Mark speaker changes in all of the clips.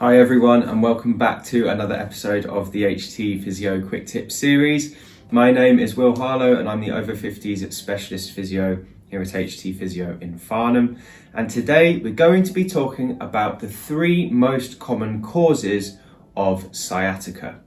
Speaker 1: Hi everyone, and welcome back to another episode of the HT Physio Quick Tips series. My name is Will Harlow and I'm the Over-Fifties Specialist Physio here at HT Physio in Farnham. And today we're going to be talking about the 3 most common causes of sciatica.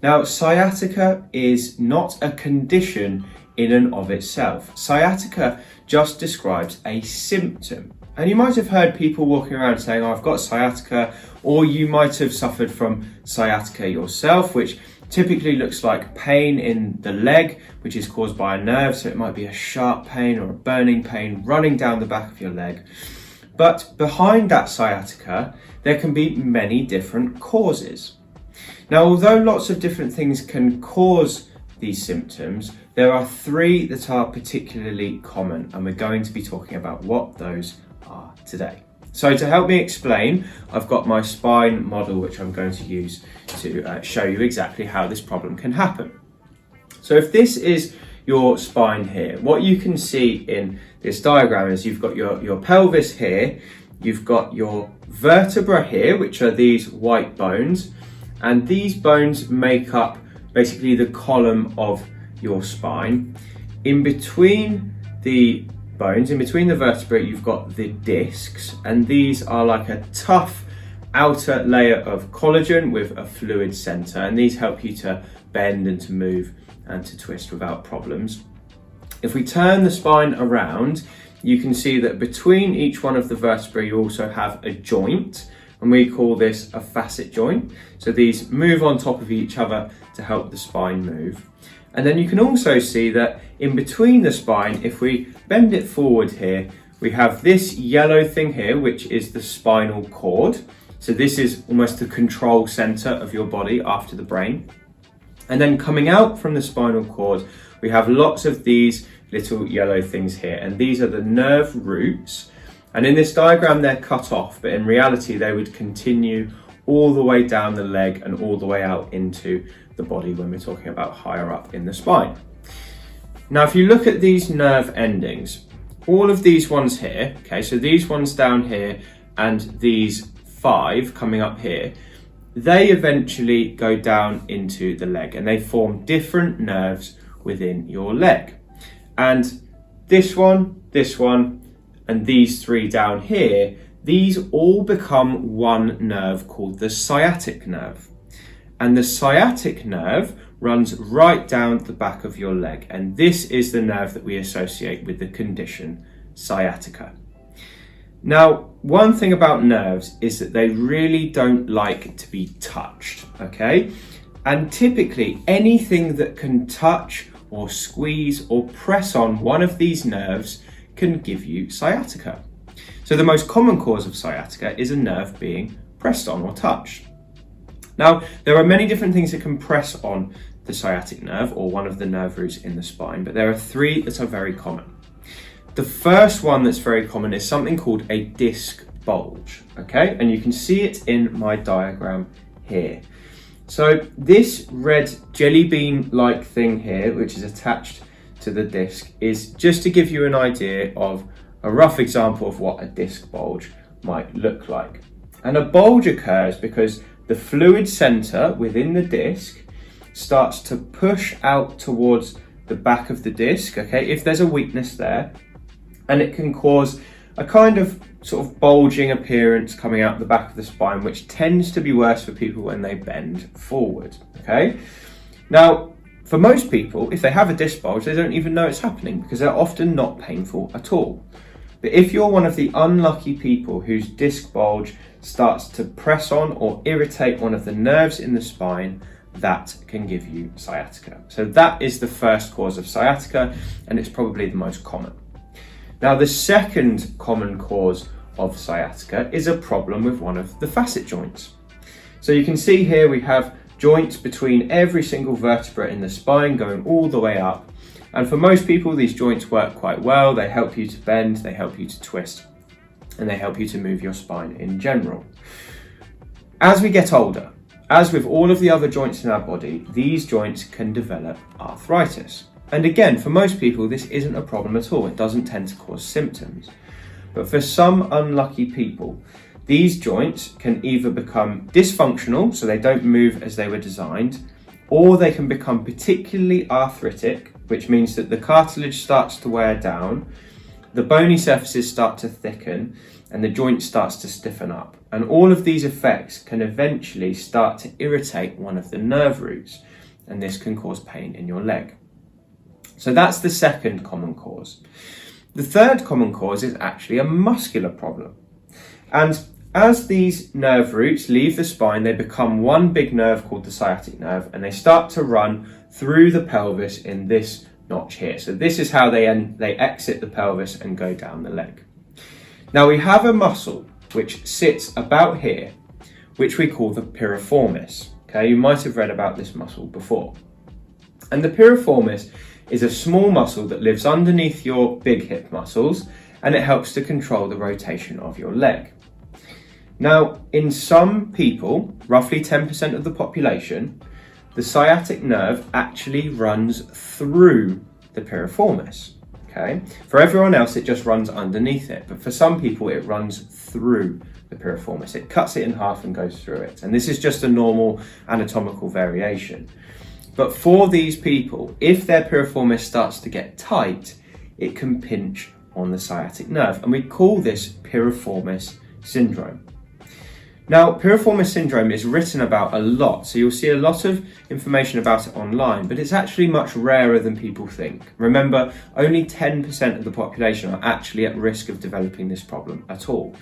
Speaker 1: Now, sciatica is not a condition in and of itself. Sciatica just describes a symptom. And you might have heard people walking around saying, oh, I've got sciatica, or you might have suffered from sciatica yourself, which typically looks like pain in the leg, which is caused by a nerve. So it might be a sharp pain or a burning pain running down the back of your leg. But behind that sciatica, there can be many different causes. Now, although lots of different things can cause these symptoms, there are 3 that are particularly common, and we're going to be talking about what those are today. So to help me explain, I've got my spine model which I'm going to use to show you exactly how this problem can happen. So if this is your spine here, what you can see in this diagram is you've got your pelvis here, you've got your vertebra here, which are these white bones, and these bones make up basically the column of your spine. In between the bones, in between the vertebrae, you've got the discs, and these are like a tough outer layer of collagen with a fluid center, and these help you to bend and to move and to twist without problems. If we turn the spine around, you can see that between each one of the vertebrae you also have a joint, and we call this a facet joint. So these move on top of each other to help the spine move. And then you can also see that in between the spine, if we bend it forward here, we have this yellow thing here, which is the spinal cord. So this is almost the control center of your body after the brain. And then coming out from the spinal cord, we have lots of these little yellow things here. And these are the nerve roots. And in this diagram, they're cut off, but in reality, they would continue all the way down the leg and all the way out into the body when we're talking about higher up in the spine. Now, if you look at these nerve endings, all of these ones here, okay, so these ones down here and these 5 coming up here, they eventually go down into the leg and they form different nerves within your leg. And this one, and these 3 down here, these all become one nerve called the sciatic nerve. And the sciatic nerve runs right down the back of your leg. And this is the nerve that we associate with the condition sciatica. Now, one thing about nerves is that they really don't like to be touched, okay? And typically anything that can touch or squeeze or press on one of these nerves can give you sciatica. So the most common cause of sciatica is a nerve being pressed on or touched. Now, there are many different things that can press on the sciatic nerve or one of the nerve roots in the spine, but there are 3 that are very common. The first one that's very common is something called a disc bulge, okay? And you can see it in my diagram here. So this red jelly bean-like thing here, which is attached to the disc, is just to give you an idea of a rough example of what a disc bulge might look like. And a bulge occurs because the fluid center within the disc starts to push out towards the back of the disc, okay, if there's a weakness there, and it can cause a kind of sort of bulging appearance coming out the back of the spine, which tends to be worse for people when they bend forward, okay? Now, for most people, if they have a disc bulge, they don't even know it's happening because they're often not painful at all. But if you're one of the unlucky people whose disc bulge starts to press on or irritate one of the nerves in the spine, that can give you sciatica. So that is the first cause of sciatica, and it's probably the most common. Now, the second common cause of sciatica is a problem with one of the facet joints. So you can see here we have joints between every single vertebra in the spine going all the way up. And for most people, these joints work quite well. They help you to bend, they help you to twist, and they help you to move your spine in general. As we get older, as with all of the other joints in our body, these joints can develop arthritis. And again, for most people, this isn't a problem at all. It doesn't tend to cause symptoms. But for some unlucky people, these joints can either become dysfunctional, so they don't move as they were designed, or they can become particularly arthritic, which means that the cartilage starts to wear down, the bony surfaces start to thicken, and the joint starts to stiffen up. And all of these effects can eventually start to irritate one of the nerve roots, and this can cause pain in your leg. So that's the second common cause. The third common cause is actually a muscular problem. And as these nerve roots leave the spine, they become one big nerve called the sciatic nerve, and they start to run through the pelvis in this notch here. So this is how they exit the pelvis and go down the leg. Now we have a muscle which sits about here, which we call the piriformis. Okay, you might have read about this muscle before. And the piriformis is a small muscle that lives underneath your big hip muscles, and it helps to control the rotation of your leg. Now, in some people, roughly 10% of the population, the sciatic nerve actually runs through the piriformis. Okay, for everyone else, it just runs underneath it, but for some people, it runs through the piriformis. It cuts it in half and goes through it, and this is just a normal anatomical variation. But for these people, if their piriformis starts to get tight, it can pinch on the sciatic nerve, and we call this piriformis syndrome. Now, piriformis syndrome is written about a lot, so you'll see a lot of information about it online, but it's actually much rarer than people think. Remember, only 10% of the population are actually at risk of developing this problem at all.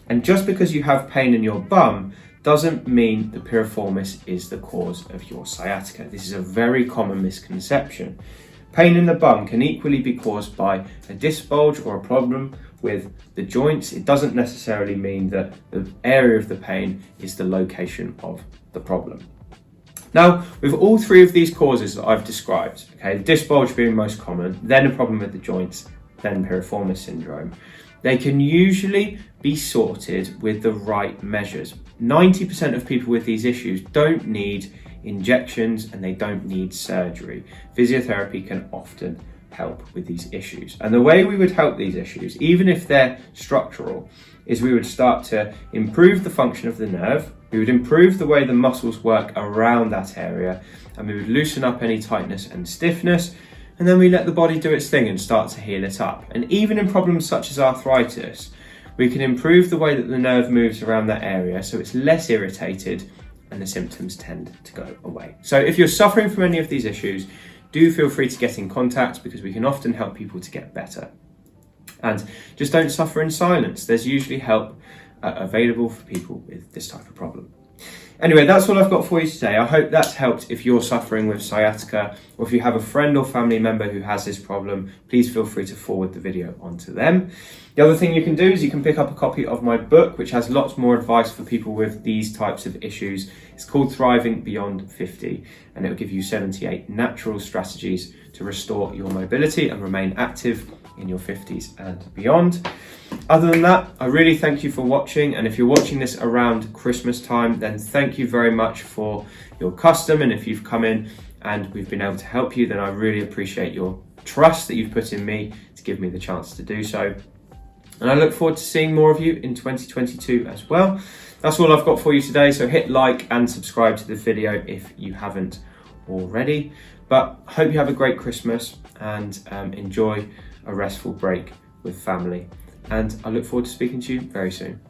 Speaker 1: And just because you have pain in your bum doesn't mean the piriformis is the cause of your sciatica. This is a very common misconception. Pain in the bum can equally be caused by a disc bulge or a problem with the joints. It doesn't necessarily mean that the area of the pain is the location of the problem. Now, with all three of these causes that I've described, okay, the disc bulge being most common, then a problem with the joints, then piriformis syndrome, they can usually be sorted with the right measures. 90% of people with these issues don't need injections and they don't need surgery. Physiotherapy can often help with these issues. And the way we would help these issues, even if they're structural, is we would start to improve the function of the nerve, we would improve the way the muscles work around that area, and we would loosen up any tightness and stiffness, and then we let the body do its thing and start to heal it up. And even in problems such as arthritis, we can improve the way that the nerve moves around that area so it's less irritated and the symptoms tend to go away. So if you're suffering from any of these issues, do feel free to get in contact because we can often help people to get better. And just don't suffer in silence. There's usually help available for people with this type of problem. Anyway, that's all I've got for you today. I hope that's helped if you're suffering with sciatica, or if you have a friend or family member who has this problem, please feel free to forward the video onto them. The other thing you can do is you can pick up a copy of my book, which has lots more advice for people with these types of issues. It's called Thriving Beyond 50, and it will give you 78 natural strategies to restore your mobility and remain active in your 50s and beyond. Other than that, I really thank you for watching, and if you're watching this around Christmas time, then thank you very much for your custom, and if you've come in and we've been able to help you, then I really appreciate your trust that you've put in me to give me the chance to do so. And I look forward to seeing more of you in 2022 as well. That's all I've got for you today, so hit like and subscribe to the video if you haven't already. But I hope you have a great Christmas and enjoy a restful break with family. And I look forward to speaking to you very soon.